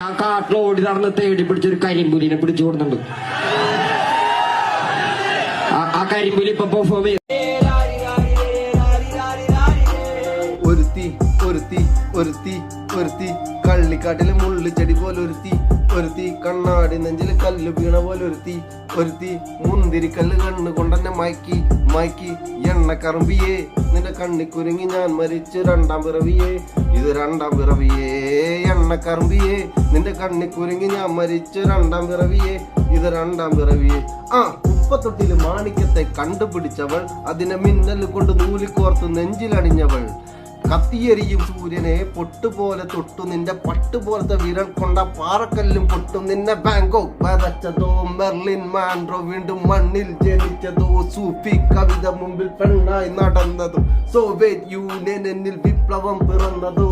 ആ കാട്ടിൽ ഓടി നടന്ന് തേടി പിടിച്ചൊരു കരിമ്പുലിനെ പിടിച്ചു കൊടുക്കുന്നുണ്ട്. ആ കരിമ്പുലി ഇപ്പൊ പെർഫോം ചെയ്യും. ഒരുത്തി കള്ളിക്കാട്ടിലെ മുള്ളിച്ചെടി പോലെ ഒരുത്തി കണ്ണാടി നെഞ്ചില് കല്ല് വീണ പോലെ ഒരുത്തി മുന്തിരിക്കല്ല് കണ്ണ് കൊണ്ടെന്നെ മയക്കി എണ്ണക്കറുമ്പിയേ നിന്റെ കണ്ണിക്കുരുങ്ങി ഞാൻ മരിച്ചു രണ്ടാം പിറവിയേ ഇത് രണ്ടാം പിറവിയേ എണ്ണക്കറുമ്പിയേ നിന്റെ കണ്ണിക്കുരുങ്ങി ഞാൻ മരിച്ചു രണ്ടാം പിറവിയേ ഇത് രണ്ടാം പിറവിയേ ഉപ്പത്തൊട്ടില് മാണിക്യത്തെ കണ്ടുപിടിച്ചവൾ അതിനെ മിന്നൽ കൊണ്ട് നൂലിക്കോർത്ത് നെഞ്ചിലണിഞ്ഞവൾ കത്തിയെരിയും സൂര്യനെ പൊട്ടുപോലെ തൊട്ടു നിന്റെ പട്ടുപോലത്തെ വിരൽ കൊണ്ട പാറക്കല്ലും പൊട്ടും നിന്നെ ബാങ്കോക്ക് വരച്ചതോ മെർലിൻ മാൻഡ്രോ വീണ്ടും മണ്ണിൽ ജനിച്ചതോ സൂഫി കവിത മുമ്പിൽ പെണ്ണായി നടന്നതോ സോവിയറ്റ് യൂണിയൻ എന്നിൽ വിപ്ലവം പിറന്നതോ